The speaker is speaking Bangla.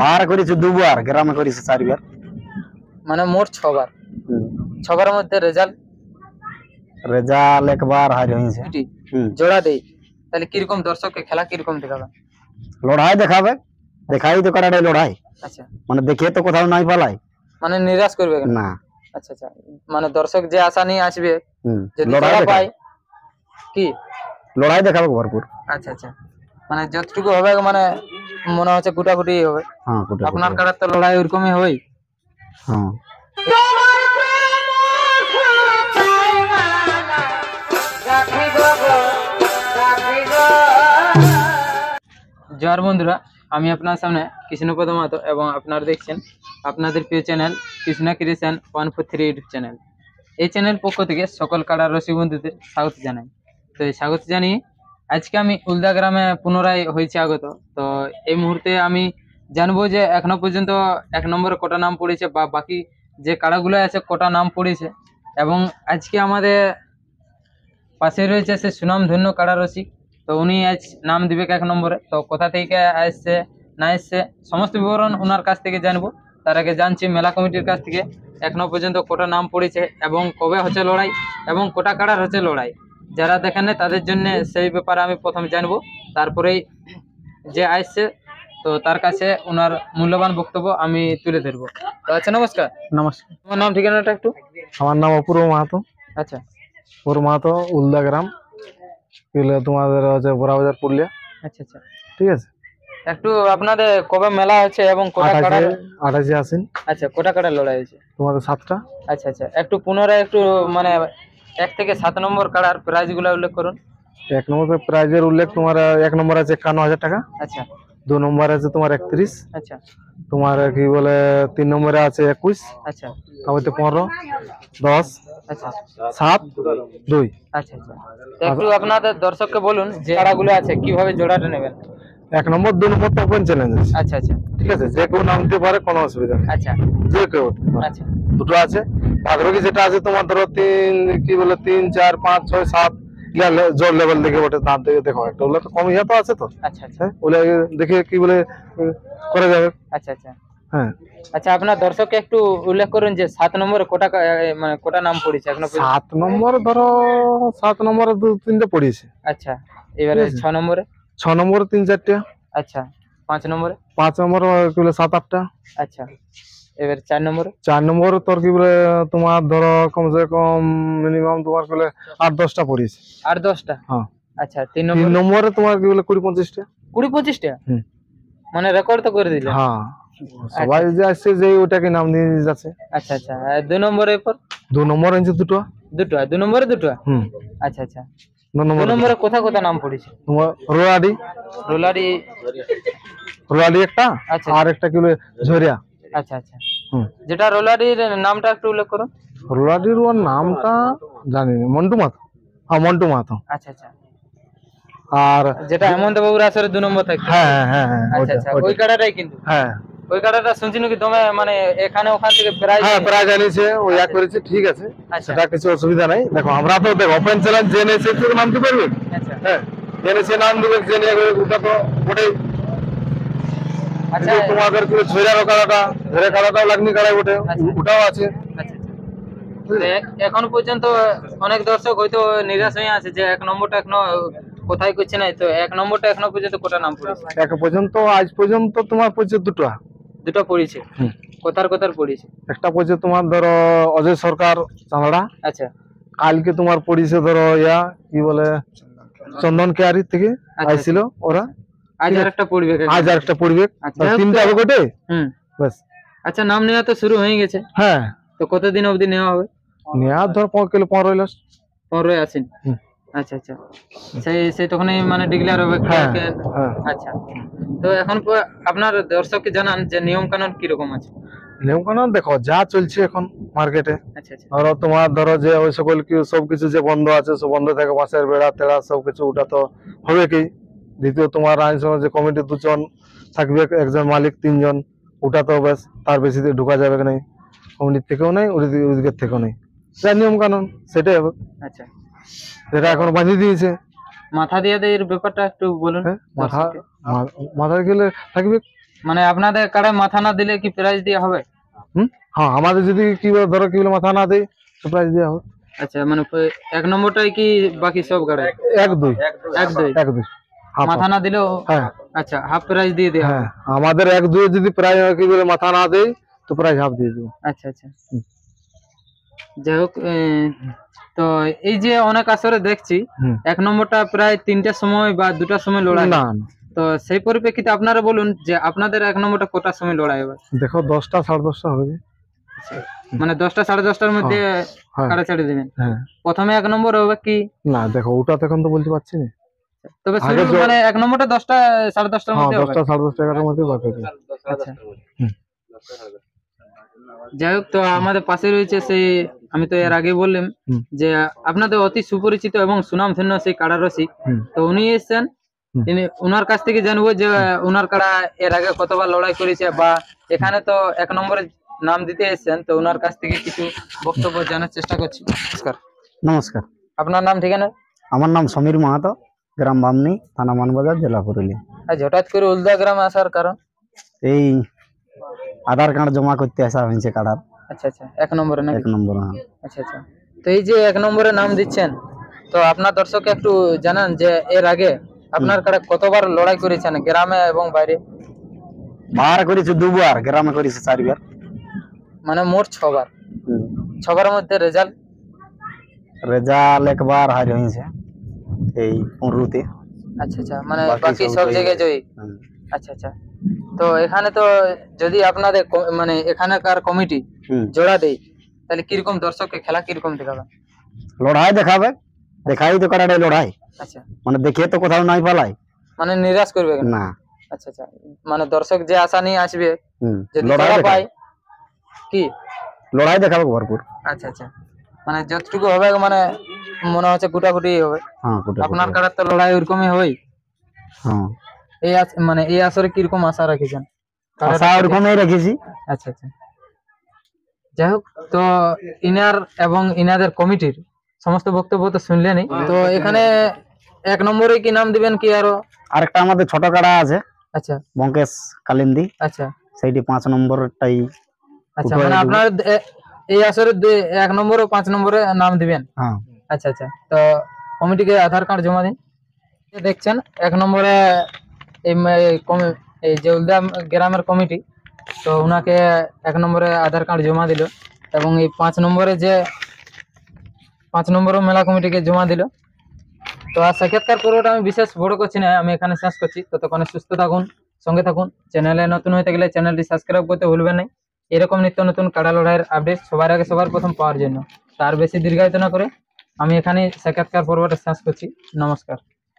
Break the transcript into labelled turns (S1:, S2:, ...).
S1: বার করেছে দুবার, গ্রামে করেছে 4 বার।
S2: মানে মোট 6 বার। 6 বারের মধ্যে
S1: রেজাল্ট একবার হার হয়েছে।
S2: জোড়া দেই, তাহলে কিরকম দর্শককে খেলা কিরকম দেখাবে?
S1: লড়াই দেখাবে, দেখাই তো করাটাই লড়াই।
S2: আচ্ছা,
S1: মানে দেখে তো কোথাও নাই পালাই,
S2: মানে নিরাশ করবে
S1: না।
S2: আচ্ছা আচ্ছা, মানে দর্শক যে আশা নিয়ে আসবে যদি
S1: লড়াই
S2: জোড়া পায়,
S1: দেখাবে,
S2: কি
S1: লড়াই দেখাবে ভরপুর।
S2: আচ্ছা আচ্ছা, মানে যতটুকু হবে মানে মনে হচ্ছে গুটাগুটি হবে।
S1: হ্যাঁ,
S2: আপনার কারার তো লড়াই ওরকমই হয়।
S1: হ্যাঁ।
S2: জোয়ার বন্ধুরা, আমি আপনার সামনে কৃষ্ণপদ মাহাতো এবং আপনারা দেখছেন আপনাদের প্রিয় channel Krishna creation 143 YouTube channel. এই চ্যানেল পক্ষ থেকে সকল কাড়া রসিক বন্ধুদের স্বাগত জানাই। তো এই স্বাগত জানিয়ে আজকে আমি উলদা গ্রামে পুনরায় হয়েছে আগত। তো এই মুহূর্তে আমি জানবো যে এখনো পর্যন্ত 1 নম্বরে কটা নাম পড়েছে বা বাকি যে কাড়াগুলো আছে কটা নাম পড়েছে, এবং আজকে আমাদের পাশে রয়েছে সে সুনামধন্য কাড়া রসিক। তো উনি আজ নাম দিবে 1 নম্বরে। তো কোথা থেকে আসছে না আসছে সমস্ত বিবরণ ওনার কাছ থেকে জানবো। তার আগে জানছি মেলা কমিটির কাছ থেকে এখনো পর্যন্ত কটা নাম পড়েছে এবং কবে হচ্ছে লড়াই এবং কোটা কাড়ার হচ্ছে লড়াই। যারা দেখেন না তাদের জন্য সেই ব্যাপারে আমি প্রথমে জানবো, তারপরেই যে আসছে তো তার কাছে ওনার মূল্যবান বক্তব্য আমি তুলে ধরবো। তো আচ্ছা, নমস্কার।
S1: নমস্কার।
S2: তোমার নাম ঠিকানাটা একটু?
S1: আমার নাম অপূর্ব মাহাতো।
S2: আচ্ছা,
S1: অপূর্ব মাহাতো, উলদা গ্রাম, তোমাদের হচ্ছে বড়াবাজার, পুরুলিয়া।
S2: আচ্ছা আচ্ছা,
S1: ঠিক আছে।
S2: একটু আপনাদের কবে মেলা হচ্ছে এবং কোটা কাটা?
S1: 28 আশ্বিন।
S2: আচ্ছা, কোটা কাটা লড়াই হয়েছে
S1: তোমাদের 7টা।
S2: আচ্ছা আচ্ছা, একটু পুনরায় একটু মানে 1 থেকে 7 নম্বর কাড়ার প্রাইজ গুলো উল্লেখ করুন।
S1: 1 নম্বর প্রাইজের উল্লেখ তোমার 1 নম্বর আছে 51,000 টাকা।
S2: আচ্ছা
S1: 2 নম্বর আছে তোমার 31।
S2: আচ্ছা
S1: তোমার কি বলে 3 নম্বরে আছে 21।
S2: আচ্ছা,
S1: তারপরে 15, 10,
S2: আচ্ছা
S1: 7, 2।
S2: আচ্ছা আচ্ছা, তো একটু আপনাদের দর্শককে বলুন যে কাড়াগুলো আছে কিভাবে জোড়াটা নেবেন।
S1: 1 নম্বর 2 নম্বর তো ওপেন চ্যালেঞ্জ আছে।
S2: আচ্ছা আচ্ছা,
S1: ঠিক আছে, যে কেউ নামতে পারে, কোনো অসুবিধা নেই।
S2: আচ্ছা
S1: যে কেউ।
S2: আচ্ছা
S1: দুটো আছে। বাদবাকি যেটা আছে তোমার ধরো 3 কি বলে 3, 4, 5, 6, 7 জোর লেভেল দেখে ওটা দাম থেকে দেখো। একটা ওগুলো তো কম তো আছে তো।
S2: আচ্ছা আচ্ছা,
S1: ওগুলো দেখে কি বলে করা যাবে।
S2: আচ্ছা আচ্ছা,
S1: হ্যাঁ।
S2: আচ্ছা, আপনার দর্শককে একটু উল্লেখ করুন যে 7 নম্বরে কোটা মানে কোটা নাম পড়েছে এখনো পর্যন্ত?
S1: 7 নম্বর ধরো 7 নম্বরে 2-3টে পড়িয়েছে।
S2: আচ্ছা, এবারে 6 নম্বরে?
S1: 6 নম্বরে 3-4টে।
S2: আচ্ছা, 5 নম্বরে?
S1: 5 নম্বরে কি বলে 7-8টা।
S2: আচ্ছা, এবার 4 নম্বরে?
S1: 4 নম্বরে তোর কি বলে তোমার ধরো কমসে কম মিনিমাম তোমার কি বলে 8-10টা পড়িয়েছে।
S2: 8-10টা?
S1: হ্যাঁ।
S2: আচ্ছা, 3
S1: নম্বরে তোমার কি বলে 20-25টা।
S2: 20-25টা? মানে রেকর্ড তো করে দিলেন।
S1: হ্যাঁ, সবাই যে আসছে যে ওটাকে নাম নিয়ে যাচ্ছে।
S2: আচ্ছা আচ্ছা, আর 2 নম্বরের পর?
S1: 2 নম্বর আছে দুটো।
S2: 2 নম্বরে 2টা? আচ্ছা আচ্ছা, 2 নম্বরে কোথা কোথা নাম পড়েছে?
S1: তোমার রোলাডি। রোলাডি একটা, আর একটা কি বলে ঝরিয়া।
S2: আচ্ছা আচ্ছা, যেটা রোলাডির নামটা একটু উল্লেখ করুন।
S1: রোলাডির ওর নামটা জানি না, মন্টু মাহাতো। হ্যাঁ, মন্টু মাহাতো।
S2: আচ্ছা আচ্ছা,
S1: আর
S2: যেটা হেমন্ত বাবুর আসরে 2 নম্বর থাকে।
S1: হ্যাঁ হ্যাঁ হ্যাঁ,
S2: আচ্ছা আচ্ছা, ওই কাড়াটাই কিন্তু।
S1: হ্যাঁ,
S2: ওই কাড়াটা শুনছি নাকি তুমি মানে এখানে ওখান থেকে প্রাইজ?
S1: হ্যাঁ, প্রাইজ আনিছে, ওই এক করেছে। ঠিক আছে, সেটা কিছু অসুবিধা নাই। দেখো আমরা তো দেখো ওপেন চ্যালেঞ্জ জেনে সে তো নামতে পারবে।
S2: আচ্ছা
S1: হ্যাঁ, জেনে সে নাম দিবে, জেনে ওটা তো ওটাই। আচ্ছা, তোমাদের কি ঝরিয়ার কাড়াটা, ঝরিয়া কাড়াটাও লাগনি কাড়াই ওঠে, ওটাও আছে।
S2: আচ্ছা আচ্ছা, এখন পর্যন্ত অনেক দর্শক হয়তো নিরাশ হয়ে আছে যে 1 নম্বরটা এখনো কোথায় করছে না। তো 1 নম্বরটা এখনো পর্যন্ত কোটা নাম পড়েছে?
S1: আজ পর্যন্ত তোমার পড়ছে দুটো
S2: পড়েছে। কোথার পড়েছে?
S1: একটা পড়ছে তোমার ধরো অজয় সরকার চাঁদড়া।
S2: আচ্ছা, কালকে
S1: তোমার পড়েছে ধরো কি বলে চন্দন কেয়ারি থেকে আইছিল ওরা।
S2: আজ আরেকটা
S1: পড়বে। 3টা হবে গোটে। বাস।
S2: আচ্ছা, নাম নেওয়া তো শুরু হয়ে গেছে।
S1: হ্যাঁ।
S2: তো কতদিন অবধি নেওয়া হবে?
S1: নেওয়া ধর 15 লাস্ট।
S2: 15 আছেন। আচ্ছা আচ্ছা, সেই তখনই মানে ডিক্লেয়ার হবে। আচ্ছা, তো এখন আপনার দর্শককে জানান যে নিয়ম কানুন কিরকম আছে।
S1: নিয়ম কানুন দেখো যা চলছে এখন মার্কেটে।
S2: আচ্ছা আচ্ছা,
S1: ধরো যে ওই সকল সবকিছু যে বন্ধ আছে সব বন্ধ থাকে, বাসের বেড়া তেড়া সবকিছু, ওটা তো হবে কি। দ্বিতীয় তোমার আইন সমাজ যে কমিটি 2 জন থাকবে, একজন মালিক 3 জন, ওটা তো বেশ তার বেশি ঢুকা যাবে না। কমিটির থেকেও নেই, ওদিকের থেকেও নেই, যা নিয়ম কানুন সেটাই হবে।
S2: আচ্ছা,
S1: সেটা এখন বাঁধিয়ে দিয়েছে।
S2: মাথা দিয়ে এর ব্যাপারটা একটু বলুন।
S1: মাথা গেলে থাকবে
S2: মানে আপনাদের কাড়ায় মাথা না দিলে কি প্রাইজ দেওয়া হবে?
S1: হ্যাঁ, আমাদের যদি কি বলে ধরো কি বলে মাথা না দেয় তো প্রাইজ দেওয়া হবে।
S2: আচ্ছা, মানে এক নম্বরটাই কি বাকি সব কাড়ায়?
S1: এক দুই
S2: এক দুই
S1: এক দুই হাফ
S2: মাথা না দিলেও?
S1: হ্যাঁ
S2: আচ্ছা, হাফ প্রাইজ দিয়ে দেওয়া হবে।
S1: হ্যাঁ, আমাদের এক দুই যদি প্রাইজ কি বলে মাথা না দেয় তো প্রাইজ হাফ দিয়ে দেবো।
S2: আচ্ছা আচ্ছা, যাই হোক, তো এই যে অনেক আসরে দেখছি
S1: হুম।
S2: এক নম্বরটা প্রায় 3টার সময় বা 2টার সময় লড়াই
S1: না
S2: হয়। তো সেই পরিপ্রেক্ষিতে আপনারা বলুন যে আপনাদের এক নম্বরটা কটার সময় লড়াই হবে?
S1: দেখো 10টা 10:30 হবে।
S2: মানে 10টা 10:30টার মধ্যে
S1: হ্যাঁ
S2: কাড়া ছেড়ে দিবেন?
S1: হ্যাঁ।
S2: প্রথমে এক নম্বর হবে কি?
S1: না দেখো ওটা তো এখন তো বলতে পারছি না।
S2: তবে
S1: আগে
S2: শুরু মানে এক নম্বরটা 10টা 10:30টার
S1: হ্যাঁ,
S2: মধ্যে হবে।
S1: 10টা 10:30 11টার মধ্যে বাকি আছে।
S2: আচ্ছা,
S1: হুম।
S2: যাই হোক, তো আমাদের পাশে রয়েছে সেই, আমি তো এর আগে বললাম
S1: হুম।
S2: যে আপনাদের অতি সুপরিচিত এবং সুনামধন্য সেই কাড়া রসিক,
S1: হুম।
S2: তো উনি এসেছেন।
S1: হুম।
S2: উনার কাছ থেকে জানবো যে উনার কাড়া এর আগে কতবার লড়াই করেছে, বা এখানে তো এক নম্বরে নাম দিতে এসেছেন, তো উনার কাছ থেকে কিছু বক্তব্য জানার চেষ্টা করছি। নমস্কার।
S3: নমস্কার,
S2: আপনার নাম ঠিকানা?
S3: আমার নাম সমীর মাহাতো, গ্রাম বামনি, থানা মানবাজার, জেলা পুরুলিয়া।
S2: আজ হঠাৎ করে উলদা গ্রামে আসার কারণ?
S3: এই আধার কার্ড জমা করতে আসা হয়েছে কার্ডার
S2: আচ্ছা আচ্ছা, এক নম্বরে নাকি?
S3: 1 নম্বর। হ্যাঁ,
S2: আচ্ছা আচ্ছা, তো এই যে এক নম্বরে নাম দিচ্ছেন, তো আপনার দর্শককে একটু জানান যে এর আগে আপনার কাছে কতবার লড়াই করেছেন গ্রামে এবং বাইরে?
S3: বার করেছে 2বার, গ্রামে করেছে 4বার।
S2: মানে মোট 6বার। 6বারের মধ্যে রেজাল্ট?
S3: রেজাল্ট একবার হার হয়েছে এই 15তে।
S2: আচ্ছা আচ্ছা, মানে
S3: বাকি
S2: বাকি
S3: সব
S2: সব
S3: জয়ী।
S2: জায়গায় জয়ী।
S3: হুম।
S2: আচ্ছা আচ্ছা, তো এখানে তো যদি আপনাদের মানে এখানকার কমিটি
S3: হুম।
S2: জোড়া দেয়, তাহলে কিরকম দর্শককে খেলা কিরকম দেখাবে?
S3: লড়াই দেখাবে, দেখাই তো কারাটাই লড়াই,
S2: আচ্ছা,
S3: মানে দেখে তো কোথাও নাই পালাই
S2: মানে নিরাশ করবে না?
S3: না।
S2: আচ্ছা আচ্ছা, মানে দর্শক যে আশা নিয়ে আসবে,
S3: হুম,
S2: যদি
S3: লড়াই
S2: জোড়া
S3: দেখাবে,
S2: পায় কি?
S3: লড়াই দেখাবে ভরপুর।
S2: আচ্ছা আচ্ছা, মানে যতটুকু হবে মানে মনে হচ্ছে কুটাকুটি হবে।
S3: হ্যাঁ,
S2: আপনার কাড়ার তো লড়াই ওরকমই হয়।
S3: হ্যাঁ,
S2: এই মানে এই আসরে কিরকম আশা রাখেছেন?
S3: আশা ওরকমই রেখেছি।
S2: আচ্ছা আচ্ছা, যাই হোক, তো ইনার এবং ইনাদের কমিটির সমস্ত বক্তব্য তো শুনলেনই, তো এখানে এক নম্বরে কি নাম দিবেন কি আরো?
S3: আরেকটা আমাদের ছোট কাড়া আছে,
S2: আচ্ছা
S3: বঙ্কেশ কালিন্দি,
S2: আচ্ছা
S3: সেইটি 5 নম্বরটাই।
S2: আচ্ছা,
S3: উঠে
S2: মানে
S3: দেবো।
S2: আপনার এই আসরে 1 নম্বর ও 5 নম্বরে নাম দিবেন?
S3: হ্যাঁ,
S2: আচ্ছা আচ্ছা, তো কমিটিকে আধার কার্ড জমা দিন। এই দেখছেন 1 নম্বরে এই যে উলদা গ্রামের কমিটি, তো উনাকে 1 নম্বরে আধার কার্ড জমা দিল, এবং এই 5 নম্বরে যে 5 নম্বরও মেলা কমিটিকে জমা দিল। তো আর সাক্ষাৎকার পর্বটা আমি বিশেষ বড় করছি না, আমি এখানে শেষ করছি। ততক্ষণে সুস্থ থাকুন, সঙ্গে থাকুন। চ্যানেলে নতুন হয়ে থাকলে চ্যানেলটি সাবস্ক্রাইব করতে ভুলবেন না, এরকম নিত্য নতুন কাড়া লড়াইয়ের আপডেট সবার আগে সবার প্রথম পাওয়ার জন্য। তার বেশি দীর্ঘায়িত না করে আমি এখানে সাক্ষাৎকার পর্বটা শেষ করছি। নমস্কার।